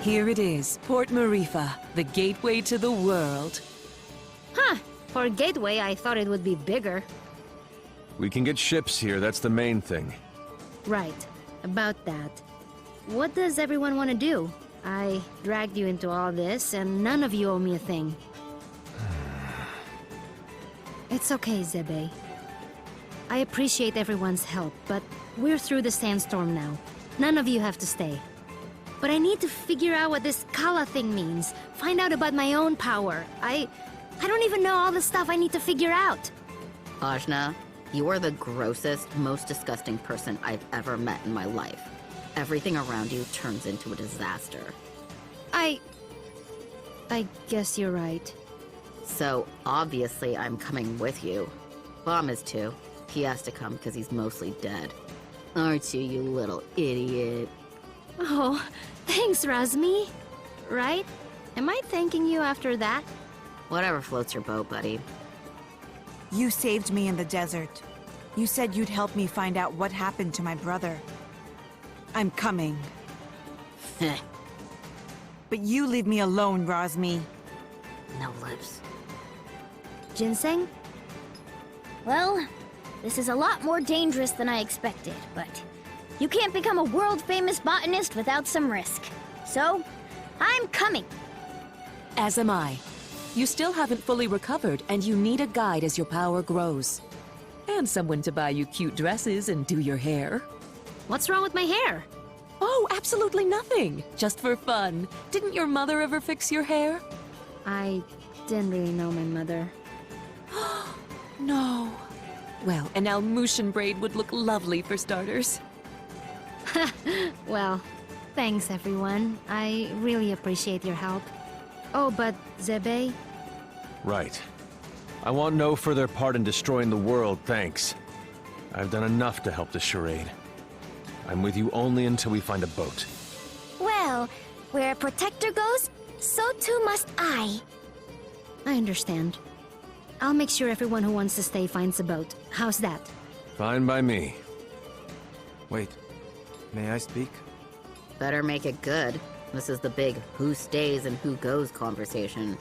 Here it is, Port Marifa, the gateway to the world. Huh. For a gateway, I thought it would be bigger. We can get ships here, that's the main thing. Right. About that. What does everyone want to do? I dragged you into all this, and none of you owe me a thing. It's okay, Zebe. I appreciate everyone's help, but we're through the sandstorm now. None of you have to stay. But I need to figure out what this Kala thing means. Find out about my own power. I don't even know all the stuff I need to figure out. Ajna, you are the grossest, most disgusting person I've ever met in my life. Everything around you turns into a disaster. I guess you're right. So, obviously I'm coming with you. Bomb is too. He has to come because he's mostly dead. Aren't you, you little idiot? Oh, thanks, Razmi. Right? Am I thanking you after that? Whatever floats your boat, buddy. You saved me in the desert. You said you'd help me find out what happened to my brother. I'm coming. Heh. But you leave me alone, Razmi. No lips. Ginseng? Well, this is a lot more dangerous than I expected, but you can't become a world-famous botanist without some risk. So, I'm coming. As am I. You still haven't fully recovered, and you need a guide as your power grows. And someone to buy you cute dresses and do your hair. What's wrong with my hair? Oh, absolutely nothing. Just for fun. Didn't your mother ever fix your hair? I didn't really know my mother. No. Well, an Almushan braid would look lovely for starters. Well, thanks everyone. I really appreciate your help. Oh, but Zebe? Right. I want no further part in destroying the world, thanks. I've done enough to help the charade. I'm with you only until we find a boat. Well, where a protector goes, so too must I. I understand. I'll make sure everyone who wants to stay finds a boat. How's that? Fine by me. Wait, may I speak? Better make it good. This is the big who stays and who goes conversation.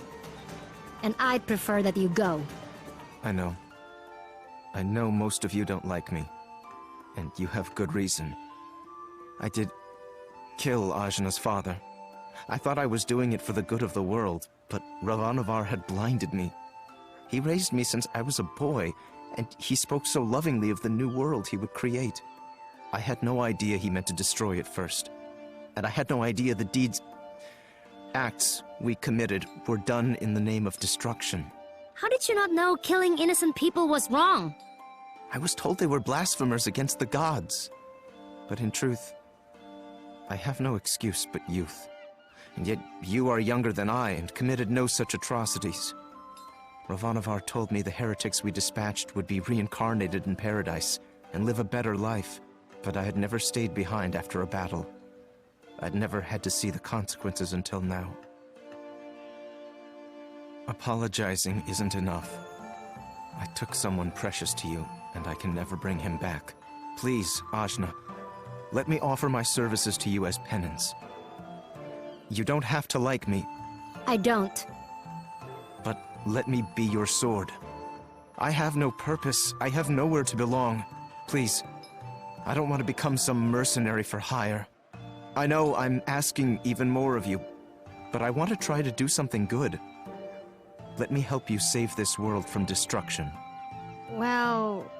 And I'd prefer that you go. I know. I know most of you don't like me. And you have good reason. I did kill Ajna's father. I thought I was doing it for the good of the world, but Ravanavar had blinded me. He raised me since I was a boy, and he spoke so lovingly of the new world he would create. I had no idea he meant to destroy it first. And I had no idea the acts we committed were done in the name of destruction. How did you not know killing innocent people was wrong? I was told they were blasphemers against the gods. But in truth, I have no excuse but youth. And yet you are younger than I and committed no such atrocities. Ravanavar told me the heretics we dispatched would be reincarnated in paradise and live a better life, but I had never stayed behind after a battle. I'd never had to see the consequences until now. Apologizing isn't enough. I took someone precious to you, and I can never bring him back. Please, Ajna, let me offer my services to you as penance. You don't have to like me. I don't. But let me be your sword. I have no purpose. I have nowhere to belong. Please, I don't want to become some mercenary for hire. I know I'm asking even more of you, but I want to try to do something good. Let me help you save this world from destruction. Well...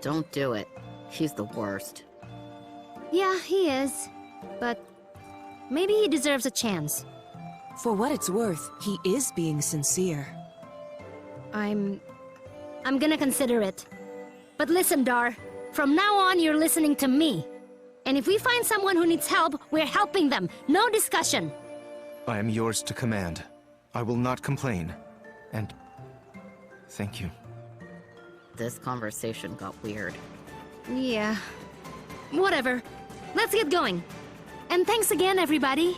Don't do it. He's the worst. yeah, he is. But maybe he deserves a chance. For what it's worth, he is being sincere. I'm gonna consider it. But listen, Dar. From now on, you're listening to me. And if we find someone who needs help, we're helping them. No discussion. I am yours to command. I will not complain. And thank you. This conversation got weird. Yeah. Whatever. Let's get going. And thanks again, everybody.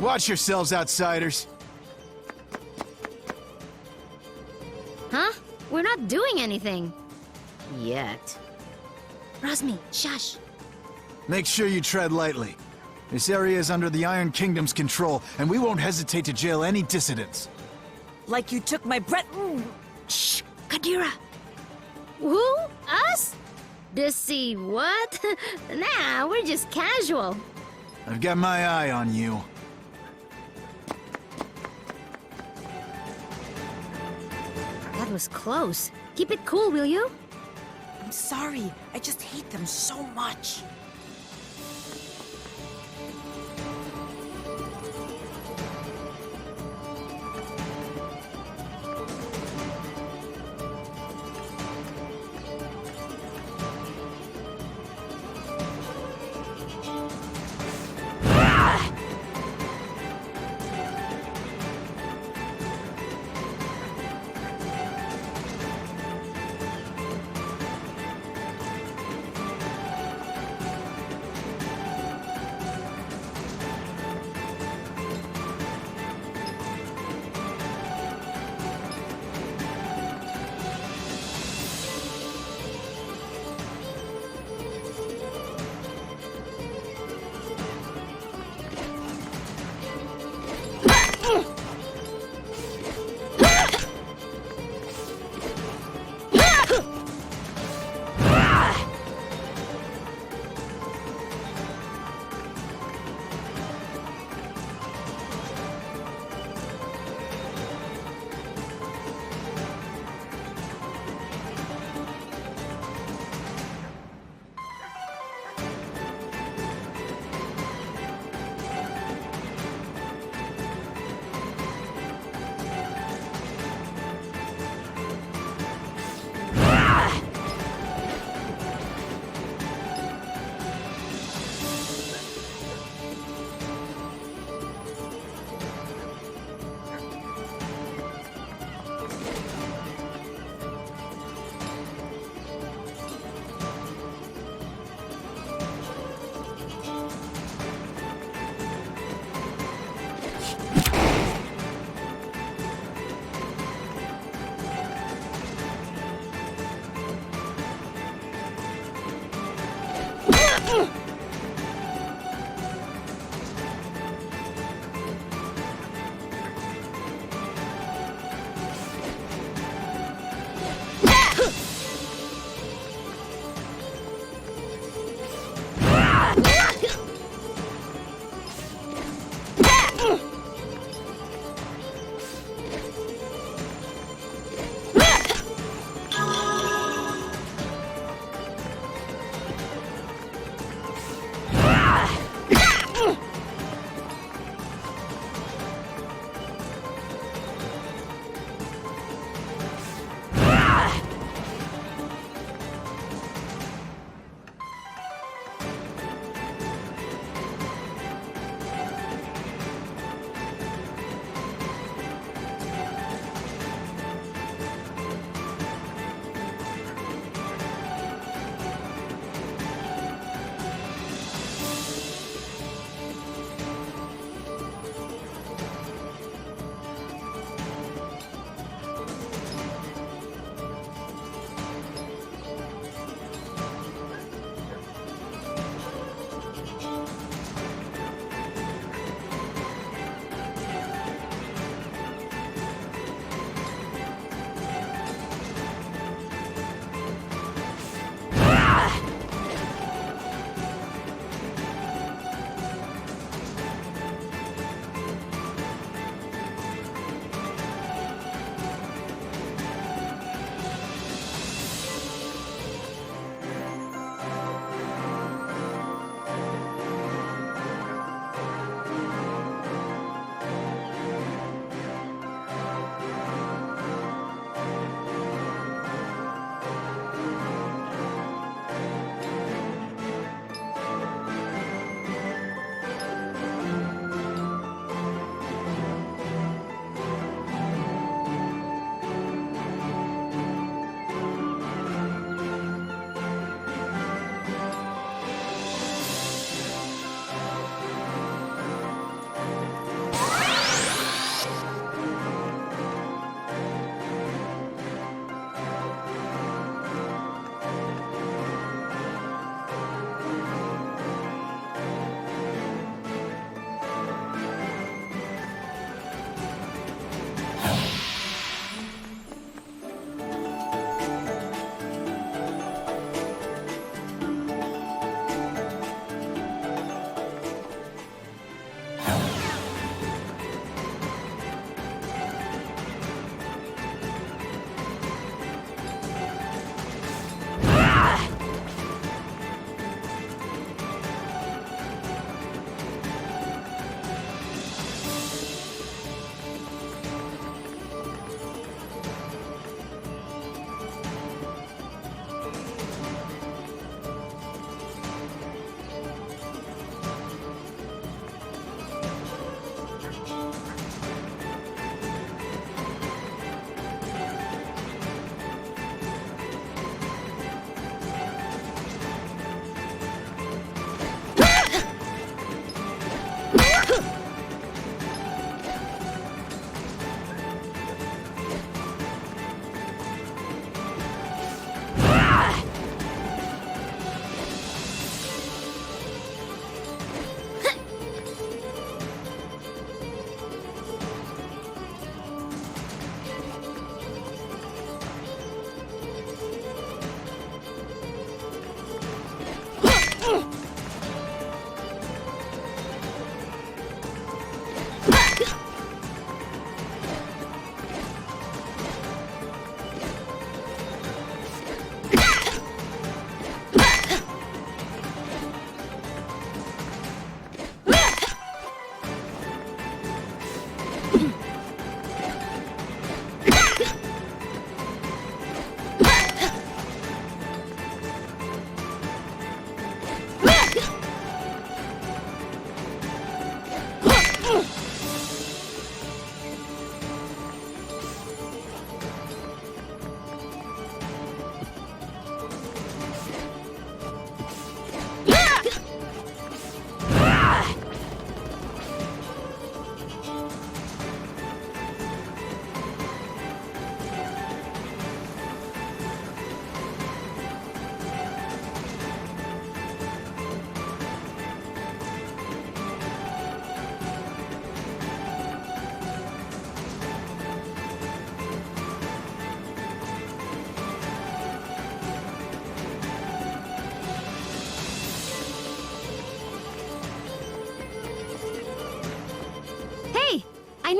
Watch yourselves, outsiders. Huh? We're not doing anything. Yet. Rosmi, shush. Make sure you tread lightly. This area is under the Iron Kingdom's control, and we won't hesitate to jail any dissidents. Like you took my breath. Shh, Kadira. Who? Us? Dissy what? Nah, we're just casual. I've got my eye on you. That was close. Keep it cool, will you? I'm sorry. I just hate them so much.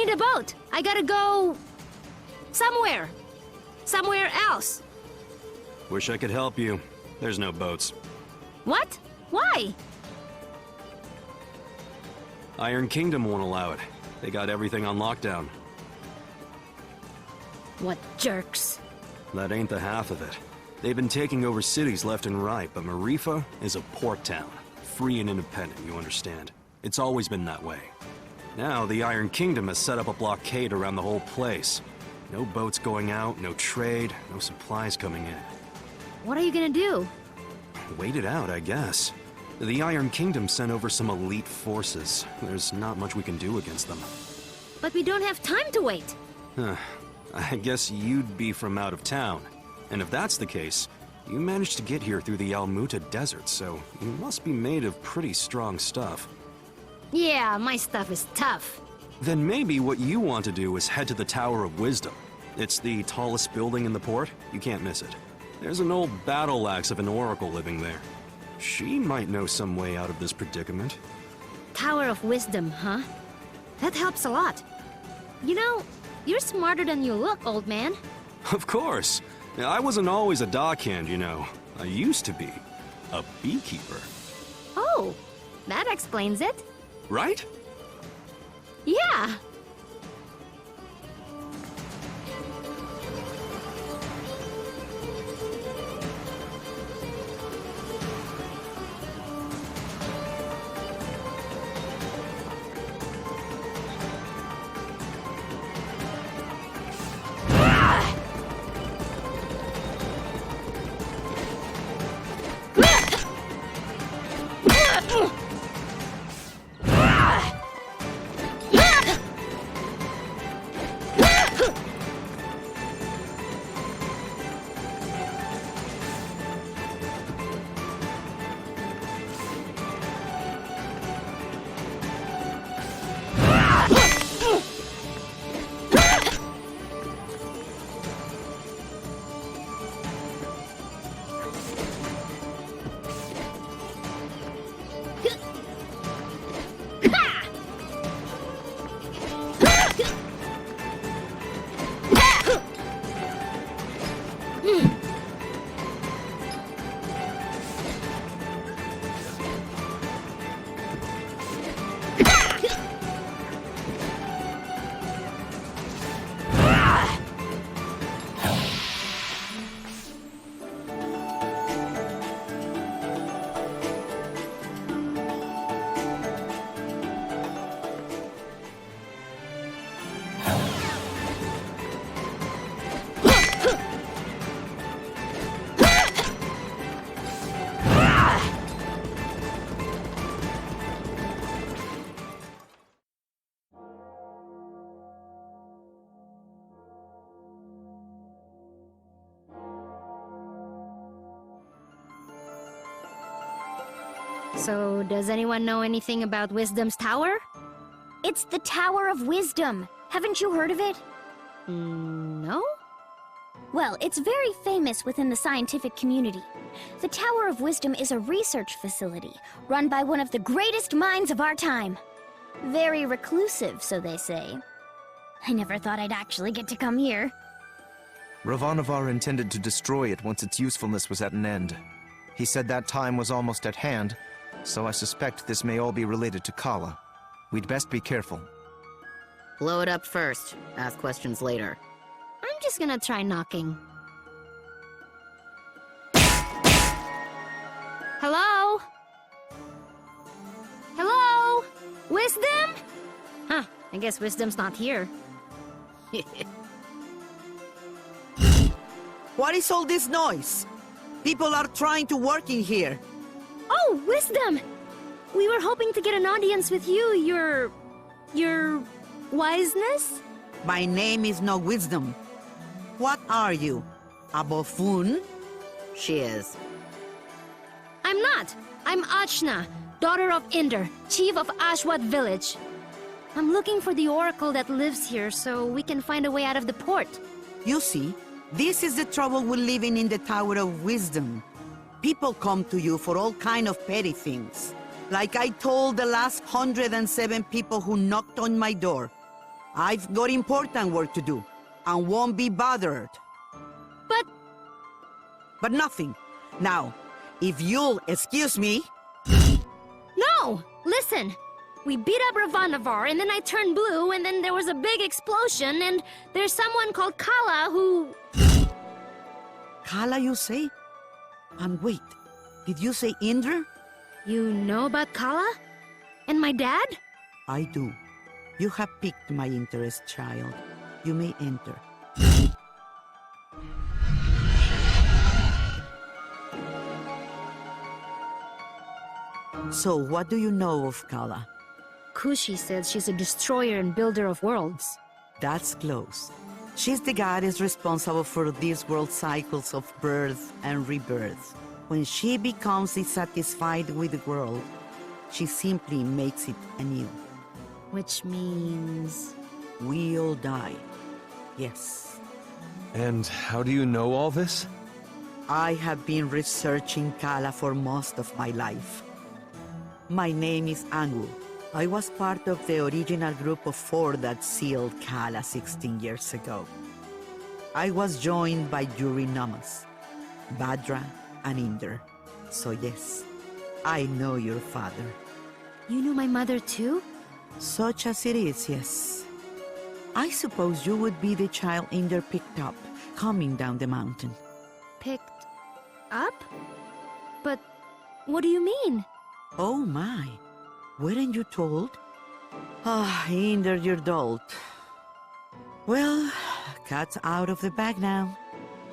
need a boat. I gotta go... somewhere. Somewhere else. Wish I could help you. There's no boats. What? Why? Iron Kingdom won't allow it. They got everything on lockdown. What jerks. That ain't the half of it. They've been taking over cities left and right, but Marifa is a port town. Free and independent, you understand. It's always been that way. Now, the Iron Kingdom has set up a blockade around the whole place. No boats going out, no trade, no supplies coming in. What are you gonna do? Wait it out, I guess. The Iron Kingdom sent over some elite forces. There's not much we can do against them. But we don't have time to wait. I guess you'd be from out of town. And if that's the case, you managed to get here through the Almuta Desert, so you must be made of pretty strong stuff. Yeah, my stuff is tough. Then maybe what you want to do is head to the Tower of Wisdom. It's the tallest building in the port. You can't miss it. There's an old battle axe of an oracle living there. She might know some way out of this predicament. Tower of Wisdom, huh? That helps a lot. You know, you're smarter than you look, old man. Of course. I wasn't always a dockhand, you know. I used to be a beekeeper. Oh, that explains it. Right? Yeah. So, does anyone know anything about Wisdom's Tower? It's the Tower of Wisdom. Haven't you heard of it? No? Well, it's very famous within the scientific community. The Tower of Wisdom is a research facility run by one of the greatest minds of our time. Very reclusive, so they say. I never thought I'd actually get to come here. Ravanavar intended to destroy it once its usefulness was at an end. He said that time was almost at hand, so I suspect this may all be related to Kala. We'd best be careful. Blow it up first. Ask questions later. I'm just gonna try knocking. Hello? Hello? Wisdom? Huh, I guess Wisdom's not here. What is all this noise? People are trying to work in here. Oh, Wisdom! We were hoping to get an audience with you, your wiseness? My name is no Wisdom. What are you? A buffoon? She is. I'm not. I'm Achna, daughter of Inder, chief of Ashwat village. I'm looking for the oracle that lives here so we can find a way out of the port. You see, this is the trouble we're living in the Tower of Wisdom. People come to you for all kind of petty things. Like I told the last 107 people who knocked on my door. I've got important work to do, and won't be bothered. But... But nothing. Now, if you'll excuse me... No! Listen! We beat up Ravanavar, and then I turned blue, and then there was a big explosion, and there's someone called Kala who... Kala, you say? And wait, did you say Indra? You know about Kala? And my dad? I do. You have piqued my interest, child. You may enter. So, what do you know of Kala? Kushi said she's a destroyer and builder of worlds. That's close. She's the goddess responsible for these world cycles of birth and rebirth. When she becomes dissatisfied with the world, she simply makes it anew. Which means... We all die. Yes. And how do you know all this? I have been researching Kala for most of my life. My name is Angu. I was part of the original group of 4 that sealed Kala 16 years ago. I was joined by Eurinomus, Badra, and Inder. So yes, I know your father. You knew my mother too? Such as it is, yes. I suppose you would be the child Inder picked up, coming down the mountain. Picked up? But what do you mean? Oh my, weren't you told? Ah, Inder, you're dolt. Well, cat's out of the bag now.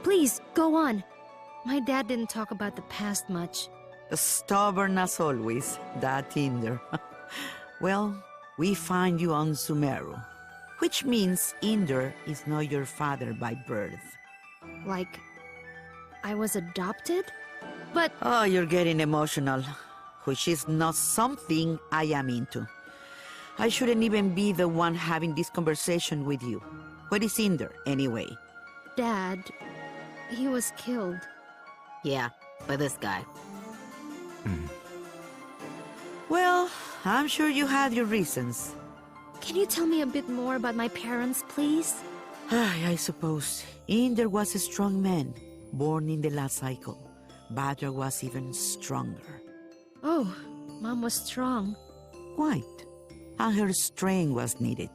Please, go on. My dad didn't talk about the past much. Stubborn as always, that Inder. Well, we find you on Sumeru, which means Inder is not your father by birth. Like, I was adopted? But... Oh, you're getting emotional, which is not something I am into. I shouldn't even be the one having this conversation with you. Where is Inder, anyway? Dad, he was killed. Yeah, by this guy. Well, I'm sure you had your reasons. Can you tell me a bit more about my parents, please? I suppose. Inder was a strong man, born in the last cycle. Badra was even stronger. Oh, Mom was strong. Quite. And her strength was needed.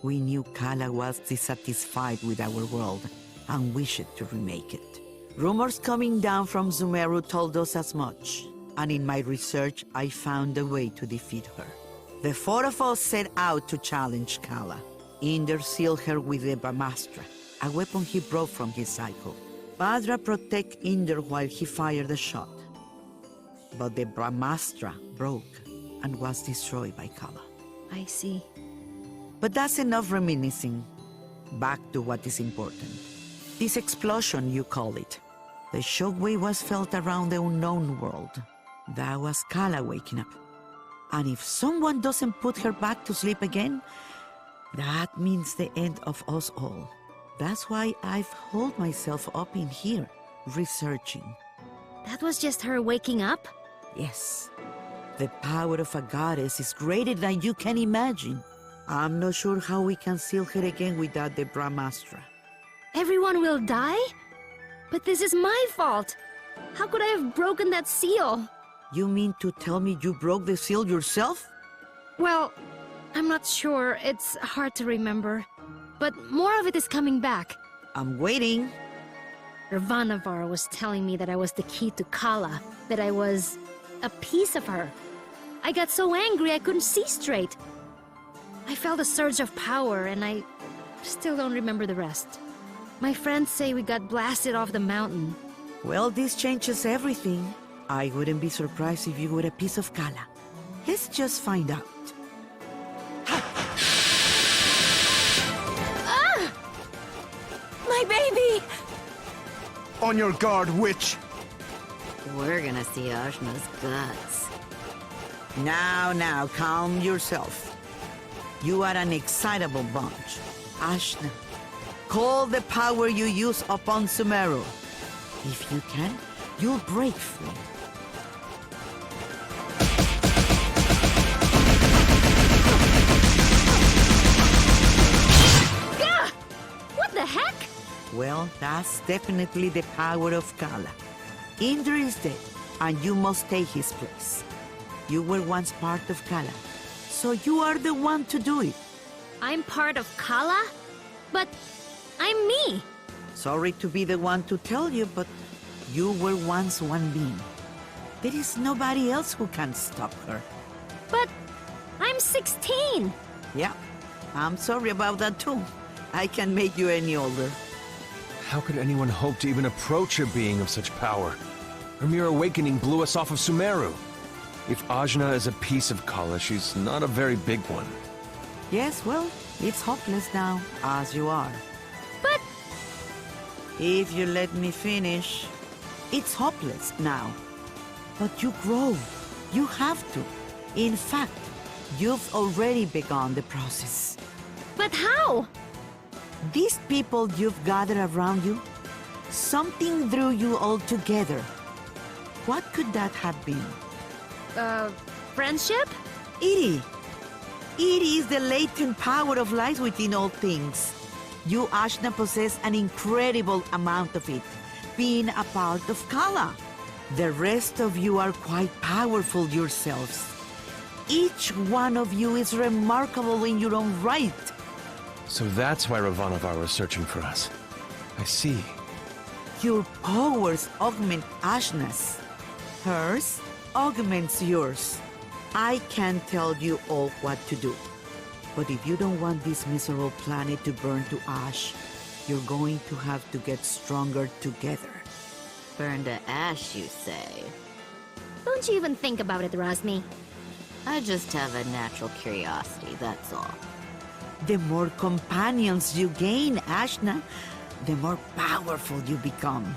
We knew Kala was dissatisfied with our world and wished to remake it. Rumors coming down from Sumeru told us as much, and in my research I found a way to defeat her. The 4 of us set out to challenge Kala. Inder sealed her with the Brahmastra, a weapon he brought from his cycle. Badra protected Inder while he fired the shot. But the Brahmastra broke and was destroyed by Kala. I see. But that's enough reminiscing. Back to what is important. This explosion, you call it. The shockwave was felt around the unknown world. That was Kala waking up. And if someone doesn't put her back to sleep again, that means the end of us all. That's why I've holed myself up in here, researching. That was just her waking up? Yes. The power of a goddess is greater than you can imagine. I'm not sure how we can seal her again without the Brahmastra. Everyone will die? But this is my fault! How could I have broken that seal? You mean to tell me you broke the seal yourself? Well, I'm not sure. It's hard to remember. But more of it is coming back. I'm waiting. Ravanavar was telling me that I was the key to Kala, that I was a piece of her. I got so angry I couldn't see straight. I felt a surge of power, and I still don't remember the rest. My friends say we got blasted off the mountain. Well, this changes everything. I wouldn't be surprised if you were a piece of Kala. Let's just find out. Ah! My baby! On your guard, witch! We're gonna see Ajna's guts. Now, calm yourself. You are an excitable bunch. Ashna, call the power you use upon Sumeru. If you can, you'll break free. Well, that's definitely the power of Kala. Indra is dead, and you must take his place. You were once part of Kala, so you are the one to do it. I'm part of Kala? But I'm me. Sorry to be the one to tell you, but you were once one being. There is nobody else who can stop her. But I'm 16. Yeah, I'm sorry about that too. I can make you any older. How could anyone hope to even approach a being of such power? Her mere awakening blew us off of Sumeru. If Ajna is a piece of Kala, she's not a very big one. Yes, well, it's hopeless now, as you are. But If you let me finish, it's hopeless now. But you grow. You have to. In fact, you've already begun the process. but how? These people you've gathered around you, something drew you all together. What could that have been? Friendship? Iri. Iri is the latent power of life within all things. You, Ashna, possess an incredible amount of it, being a part of Kala. The rest of you are quite powerful yourselves. Each one of you is remarkable in your own right. So that's why Ravanavar was searching for us. I see. Your powers augment Ashna's. Hers augments yours. I can tell you all what to do. But if you don't want this miserable planet to burn to ash, you're going to have to get stronger together. Burn to ash, you say? Don't you even think about it, Rosmi. I just have a natural curiosity, that's all. The more companions you gain, Ashna, the more powerful you become.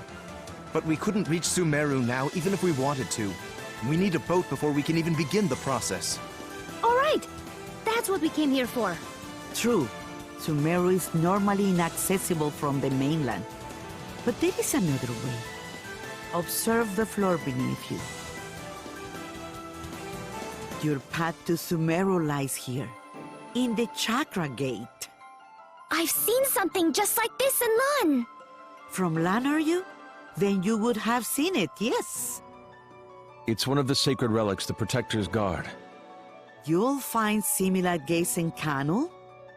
But we couldn't reach Sumeru now, even if we wanted to. We need a boat before we can even begin the process. All right. That's what we came here for. True, Sumeru is normally inaccessible from the mainland. But there is another way. Observe the floor beneath you. Your path to Sumeru lies here, in the Chakra Gate. I've seen something just like this in Lan. From Lan, are you? Then you would have seen it, yes. It's one of the sacred relics the Protectors guard. You'll find similar gates in Kanu,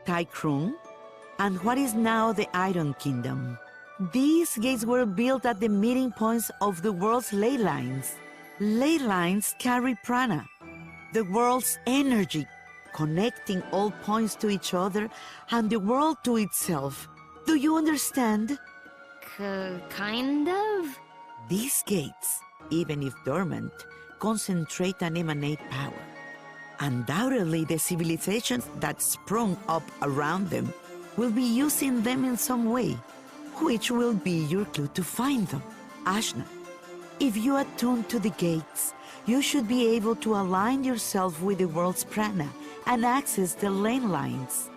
Taikrung, and what is now the Iron Kingdom. These gates were built at the meeting points of the world's ley lines. Ley lines carry prana, the world's energy, connecting all points to each other and the world to itself. Do you understand? Kind of? These gates, even if dormant, concentrate and emanate power. Undoubtedly, the civilizations that sprung up around them will be using them in some way, which will be your clue to find them. Ashna, if you attune to the gates, you should be able to align yourself with the world's prana and access the lane lines.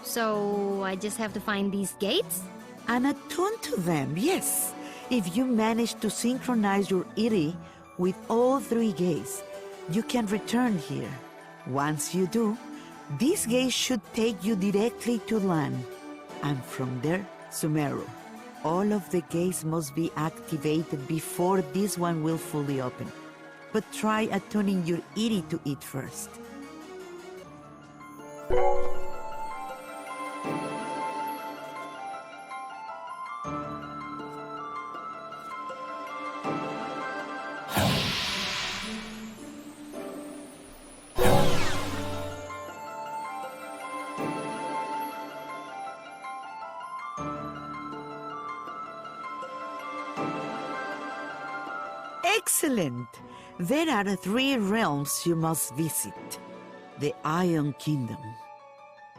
So I just have to find these gates? And attune to them, yes. If you manage to synchronize your Iri with all three gates, you can return here. Once you do, these gates should take you directly to Lan, and from there, Sumeru. All of the gates must be activated before this one will fully open. But try attuning your Iri to it first. Excellent! There are 3 realms you must visit. The Iron Kingdom,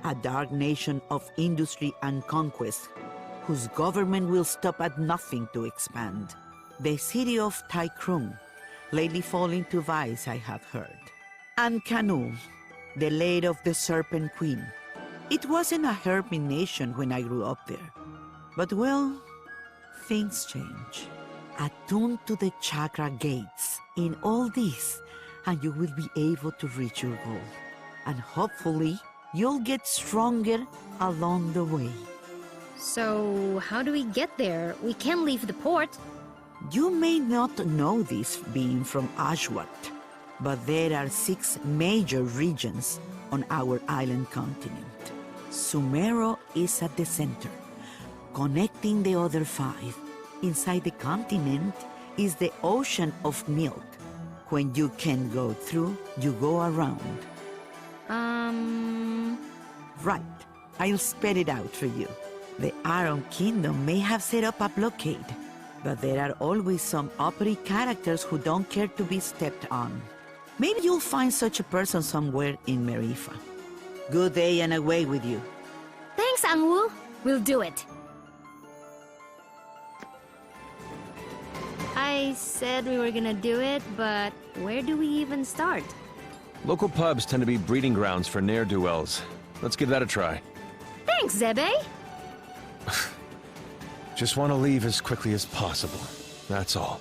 a dark nation of industry and conquest, whose government will stop at nothing to expand. The city of Taikrung, lately falling to vice, I have heard. And Kanu, the lair of the Serpent Queen. It wasn't a hermit nation when I grew up there. But well, things change. Attune to the chakra gates in all this, and you will be able to reach your goal. And hopefully, you'll get stronger along the way. So, how do we get there? We can't leave the port. You may not know this being from Ashwat, but there are 6 major regions on our island continent. Sumero is at the center, connecting the other 5. Inside the continent is the ocean of milk. When you can't go through, you go around. Right. I'll spell it out for you. The Iron Kingdom may have set up a blockade, but there are always some uppity characters who don't care to be stepped on. Maybe you'll find such a person somewhere in Marifa. Good day and away with you. Thanks, Angwu. We'll do it. I said we were gonna do it, but where do we even start? Local pubs tend to be breeding grounds for ne'er-do-wells. Let's give that a try. Thanks, Zebe. Just want to leave as quickly as possible. That's all.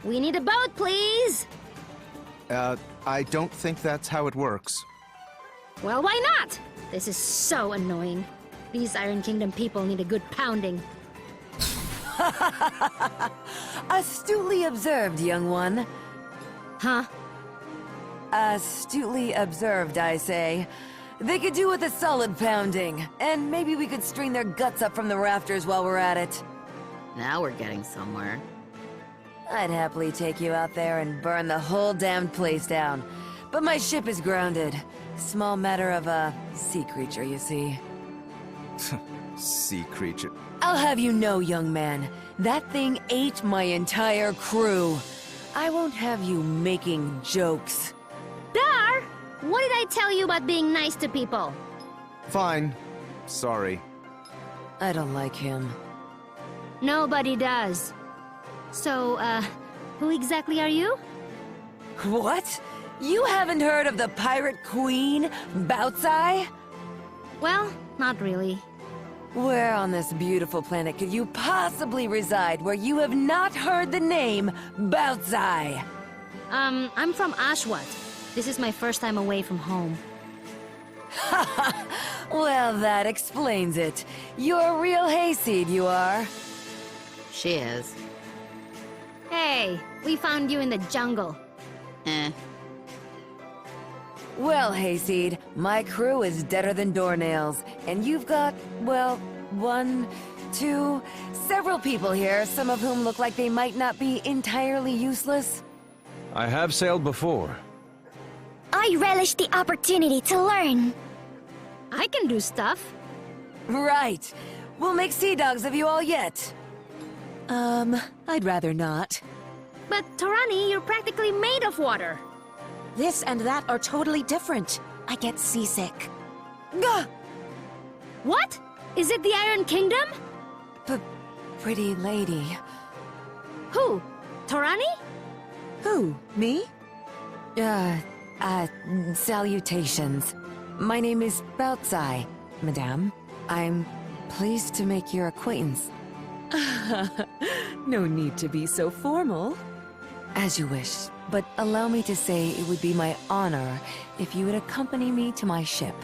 We need a boat, please! I don't think that's how it works. Well, why not? This is so annoying. These Iron Kingdom people need a good pounding. Astutely observed, young one. Huh? Astutely observed, I say. They could do with a solid pounding, and maybe we could string their guts up from the rafters while we're at it. Now we're getting somewhere. I'd happily take you out there and burn the whole damned place down. But my ship is grounded. Small matter of a sea creature, you see. Sea creature. I'll have you know, young man, that thing ate my entire crew. I won't have you making jokes. Dar! What did I tell you about being nice to people? Fine. Sorry. I don't like him. Nobody does. So, who exactly are you? What? You haven't heard of the pirate queen, Bautzai? Well, not really. Where on this beautiful planet could you possibly reside where you have not heard the name Bautzai? I'm from Ashwat. This is my first time away from home. Well, that explains it. You're a real hayseed, you are. She is. Hey, we found you in the jungle. Well, hayseed, my crew is deader than doornails, and you've got, well, 1, 2, several people here, some of whom look like they might not be entirely useless. I have sailed before. I relish the opportunity to learn. I can do stuff. Right. We'll make sea dogs of you all yet. I'd rather not. But, Torani, you're practically made of water. This and that are totally different. I get seasick. Gah! What? Is it the Iron Kingdom? Pretty lady. Who? Torani? Who? Me? Salutations. My name is Bautzai, madame. I'm pleased to make your acquaintance. No need to be so formal. As you wish, but allow me to say it would be my honor if you would accompany me to my ship.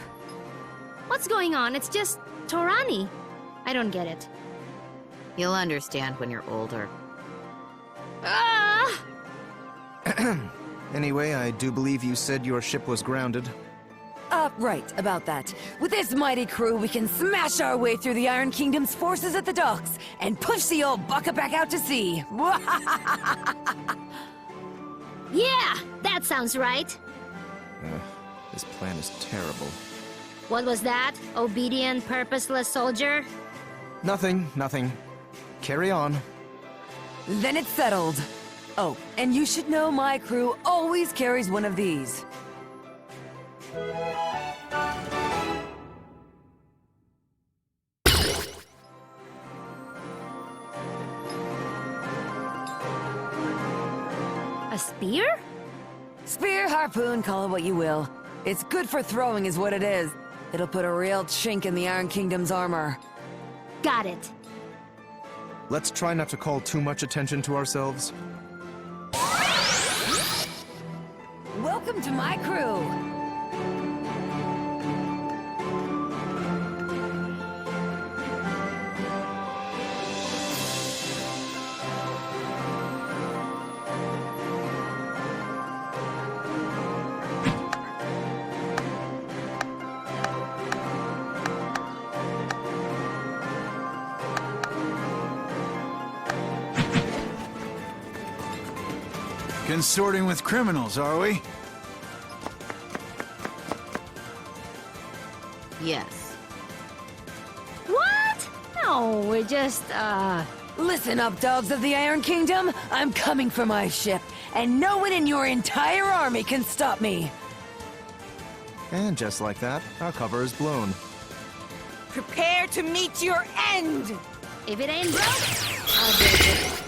What's going on? It's just Torani. I don't get it. You'll understand when you're older. Ah! Anyway, I do believe you said your ship was grounded. Right, about that. With this mighty crew, we can smash our way through the Iron Kingdom's forces at the docks and push the old bucket back out to sea. Yeah, that sounds right. This plan is terrible. What was that? Obedient, purposeless soldier? Nothing. Carry on. Then it's settled. Oh, and you should know my crew always carries one of these. A spear? Spear, harpoon, call it what you will. It's good for throwing is what it is. It'll put a real chink in the Iron Kingdom's armor. Got it. Let's try not to call too much attention to ourselves. Welcome to my crew. Consorting with criminals, are we? Yes. What? No, we're just, Listen up, dogs of the Iron Kingdom. I'm coming for my ship, and no one in your entire army can stop me. And just like that, our cover is blown. Prepare to meet your end! if it ain't broke, I'll break it.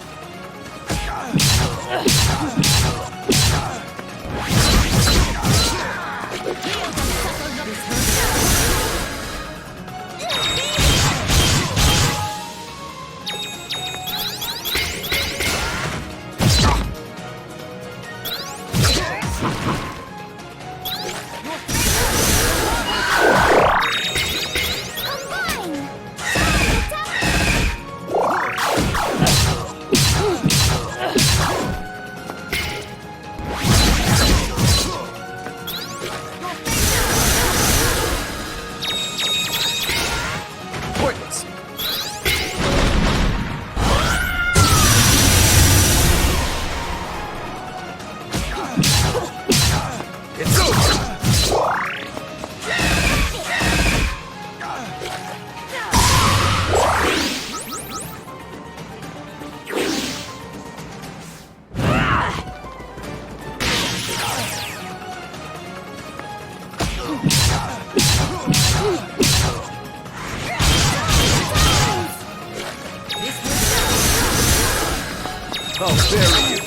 I'll bury you.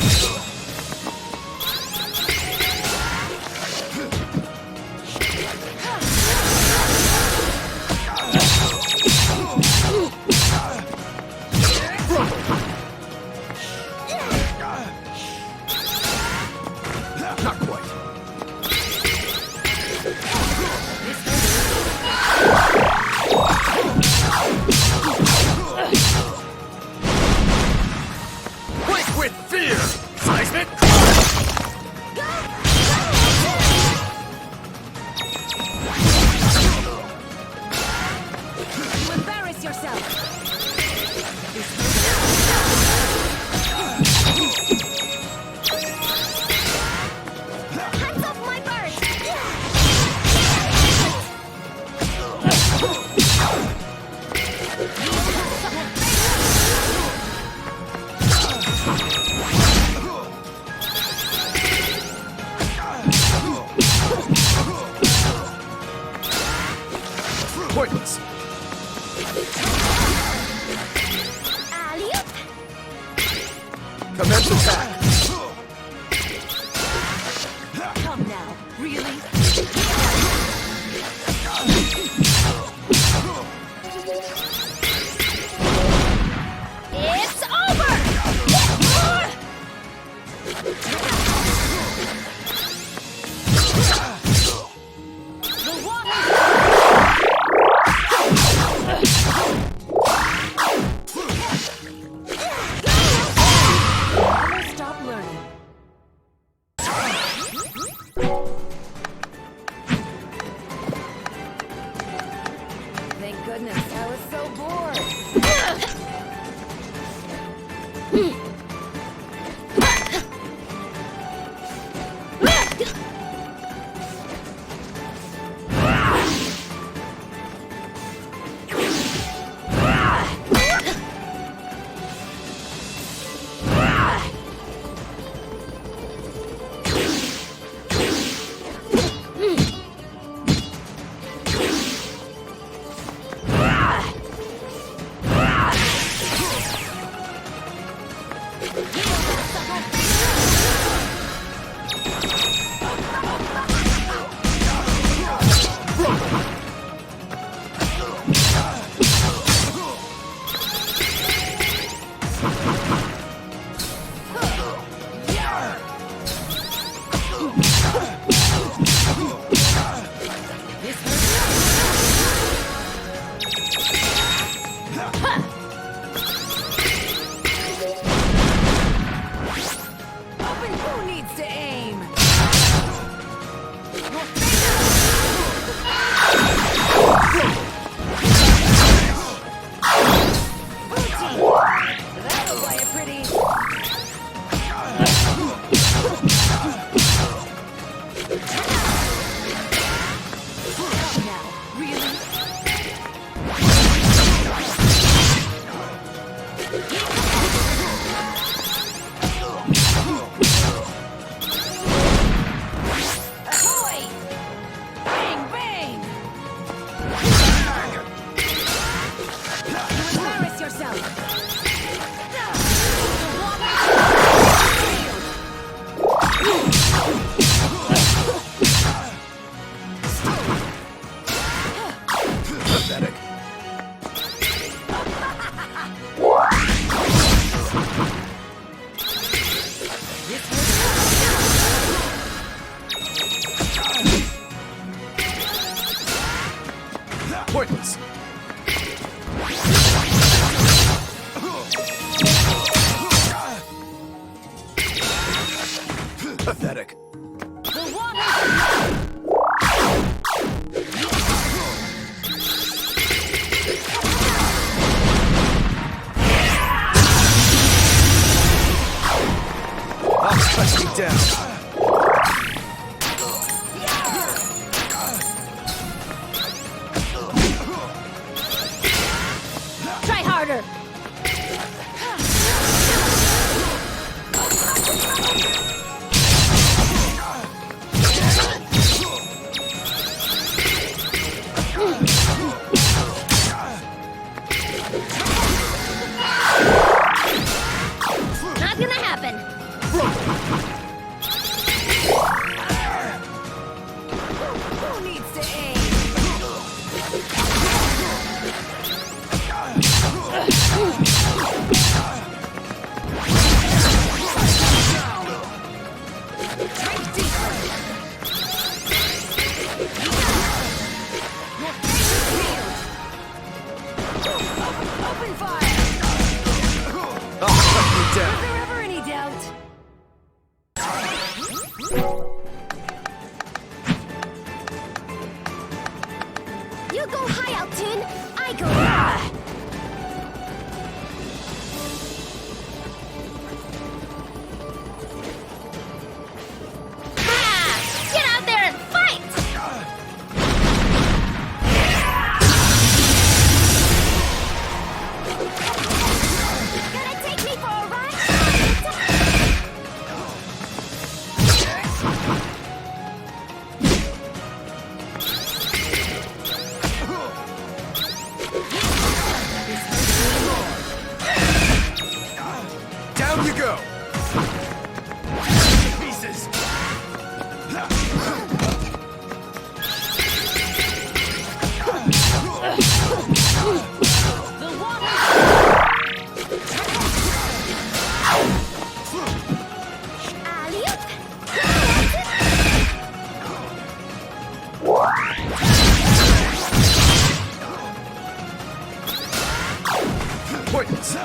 Not quite. Quake with fear! Seismic! You embarrass yourself! Hands off my bird! Pointless! Alley-oop! Commence attack! Come now, really? It's over! Stop learning. goodness, I was so bored. Pointless. Pathetic. I'll cut you down. Try harder. Not gonna happen. Who needs to aim? Open fire! I'll cut you Is down. there ever any doubt? You go high, Altoon. I go low. Ah! Get out there and fight! Gonna take me for a ride? Down you go. Pieces. Alley-oop. Pointless.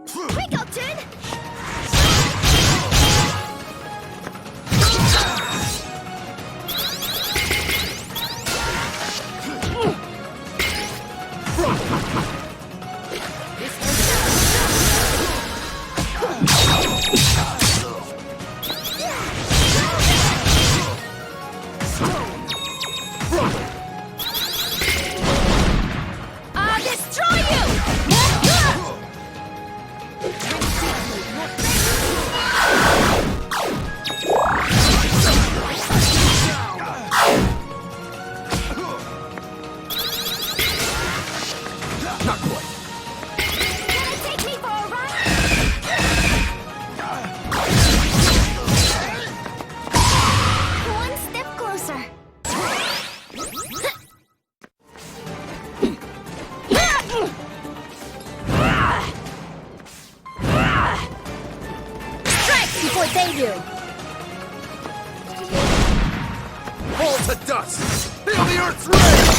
Twinkleton! I'll destroy you! Not quite. Gonna take me for a ride? One step closer. Strike before they do. Fall to dust! Feel the earth's rage!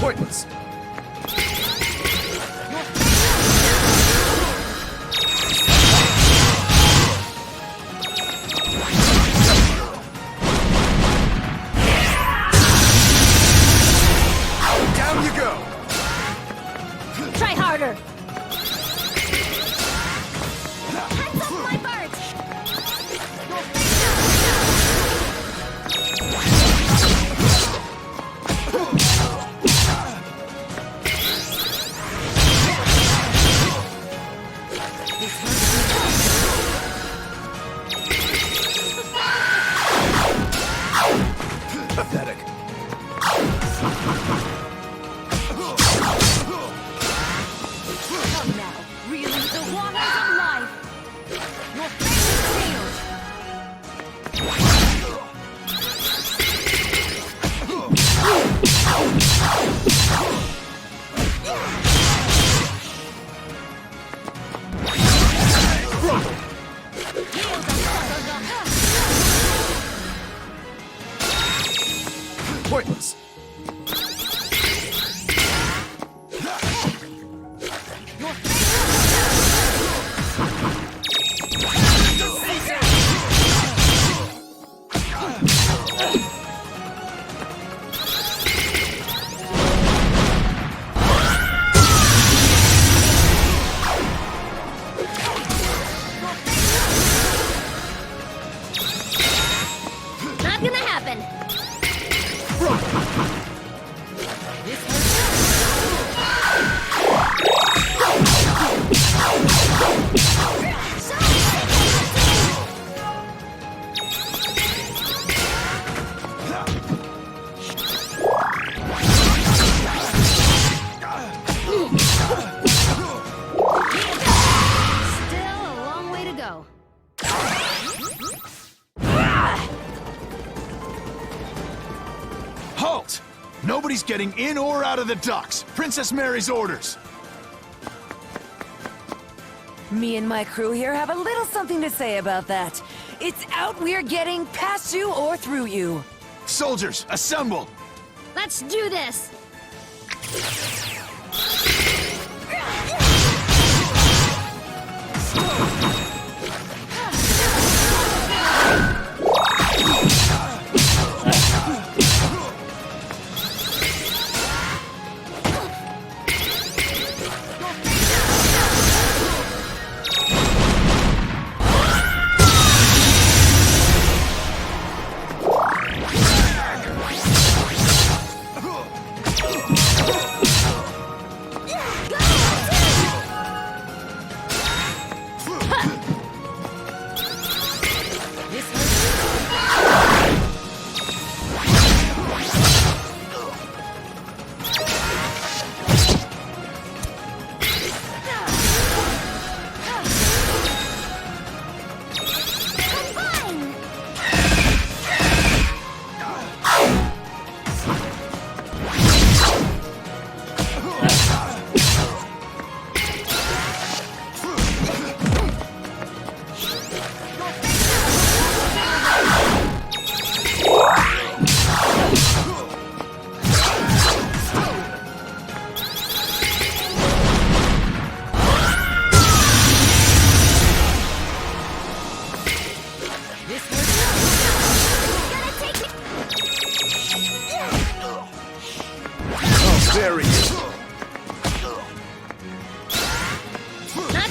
Pointless. Down you go! Try harder. Hands off my bird. Pathetic. Come now, really, the waters of life. Your fate is sealed. Pointless. Not gonna happen. Still a long way to go. Halt! Nobody's getting in or out of the docks. Princess Mary's orders. Me and my crew here have a little something to say about that. It's out we're getting past you or through you. Soldiers, assemble! Let's do this!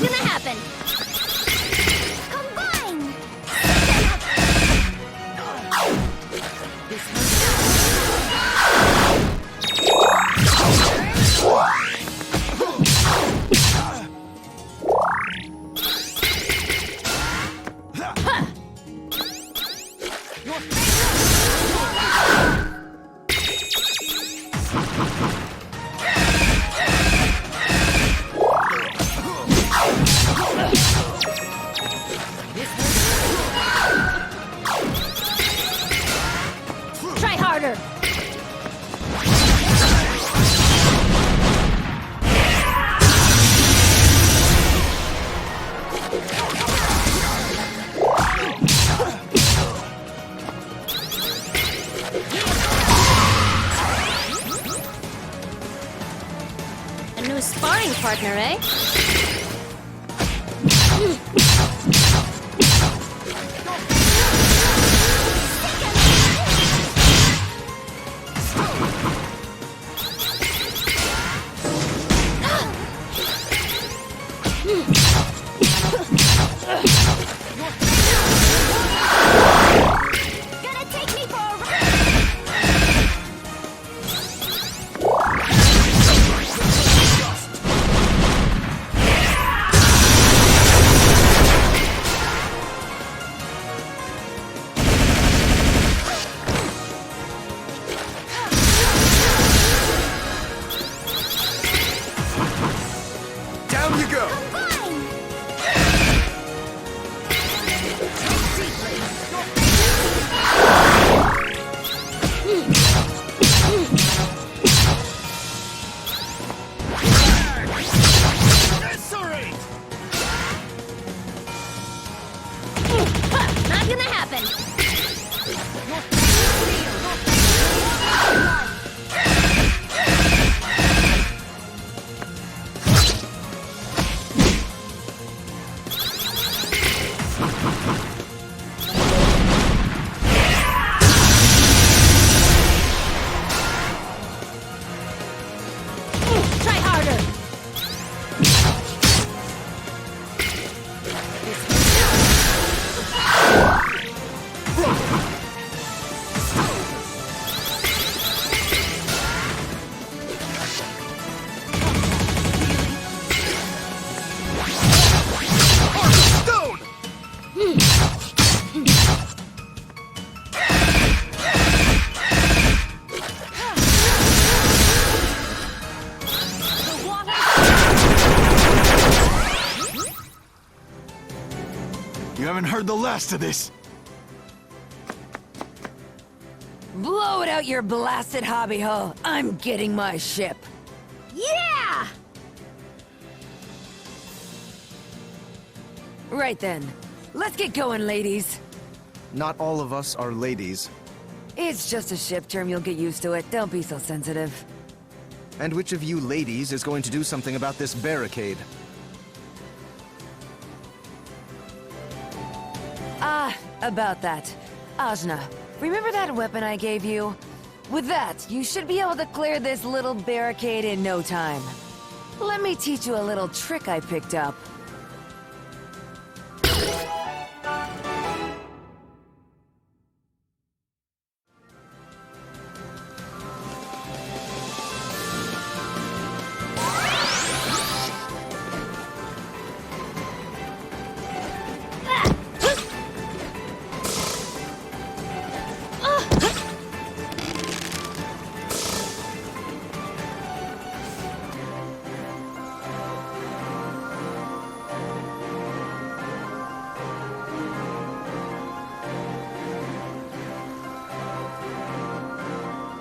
gonna happen! Combine! Try harder! A new sparring partner, eh? Gonna take me for a ride! Down you go! Not gonna happen! Try harder! You haven't heard the last of this. Blow it out your blasted hobby hole. I'm getting my ship. Yeah! Right then. Let's get going, ladies. Not all of us are ladies. It's just a ship term, you'll get used to it. Don't be so sensitive. And which of you ladies is going to do something about this barricade? Ah, about that. Ajna, remember that weapon I gave you? With that, you should be able to clear this little barricade in no time. Let me teach you a little trick I picked up.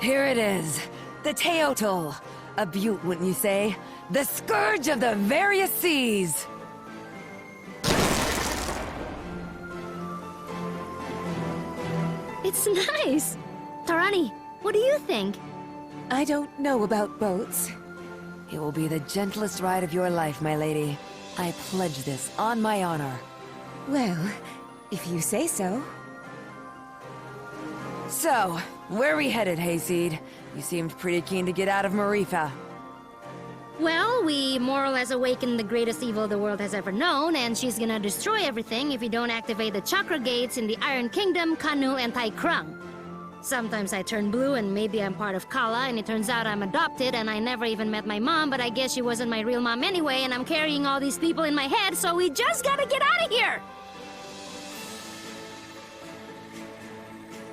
Here it is, the Teotl. A beaut, wouldn't you say? The scourge of the various seas! It's nice! Tarani, what do you think? I don't know about boats. It will be the gentlest ride of your life, my lady. I pledge this on my honor. Well, if you say so. So, where are we headed, Hayseed? You seemed pretty keen to get out of Marifa. Well, Well, we more or less awakened the greatest evil the world has ever known, and she's gonna destroy everything if you don't activate the chakra gates in the Iron Kingdom, Kanu, and Tai Krung. Sometimes I turn blue and maybe I'm part of Kala, and it turns out I'm adopted and I never even met my mom, but I guess she wasn't my real mom anyway, and I'm carrying all these people in my head, so we just gotta get out of here!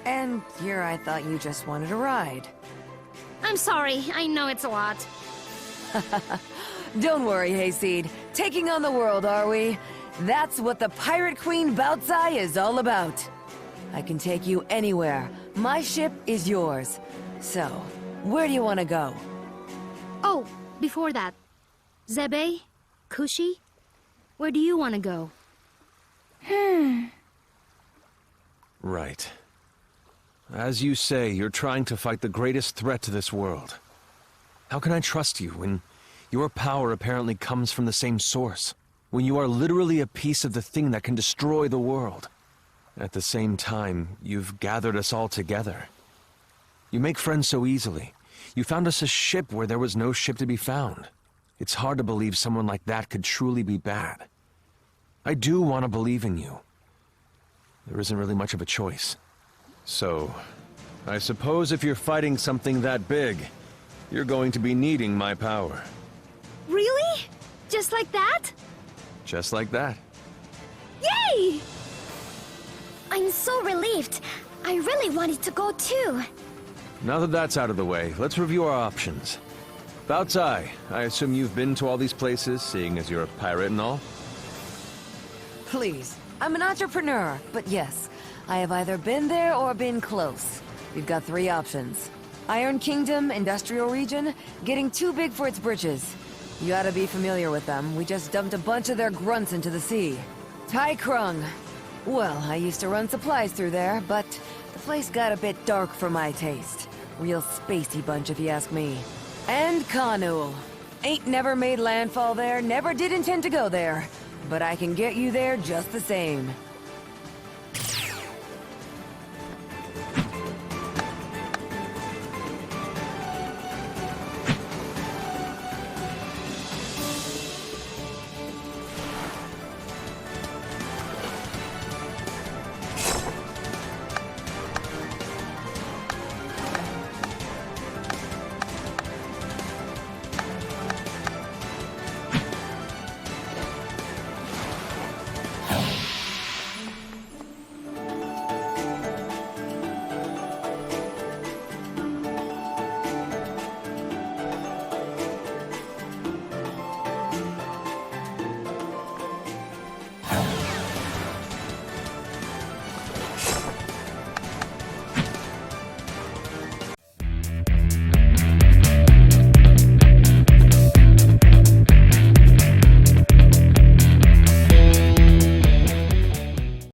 And here I thought you just wanted a ride. I'm sorry, I know it's a lot. Don't worry, Hayseed. Taking on the world, are we? That's what the Pirate Queen Baozi is all about. I can take you anywhere. My ship is yours. So, where do you want to go? Oh, before that, Zebe, Kushi, where do you want to go? Right. As you say, you're trying to fight the greatest threat to this world. How can I trust you when your power apparently comes from the same source? When you are literally a piece of the thing that can destroy the world? At the same time, you've gathered us all together. You make friends so easily. You found us a ship where there was no ship to be found. It's hard to believe someone like that could truly be bad. I do want to believe in you. There isn't really much of a choice. So, I suppose if you're fighting something that big, you're going to be needing my power. Really? Just like that? Just like that. Yay! I'm so relieved. I really wanted to go too. Now that that's out of the way, let's review our options. Baozi, I assume you've been to all these places, seeing as you're a pirate and all? Please, I'm an entrepreneur, but yes, I have either been there or been close. We've got 3 options. Iron Kingdom, Industrial Region, getting too big for its britches. You ought to be familiar with them. We just dumped a bunch of their grunts into the sea. Tai Krung. Well, I used to run supplies through there, but the place got a bit dark for my taste. Real spacey bunch, if you ask me. And Kanu. Ain't never made landfall there, never did intend to go there. But I can get you there just the same.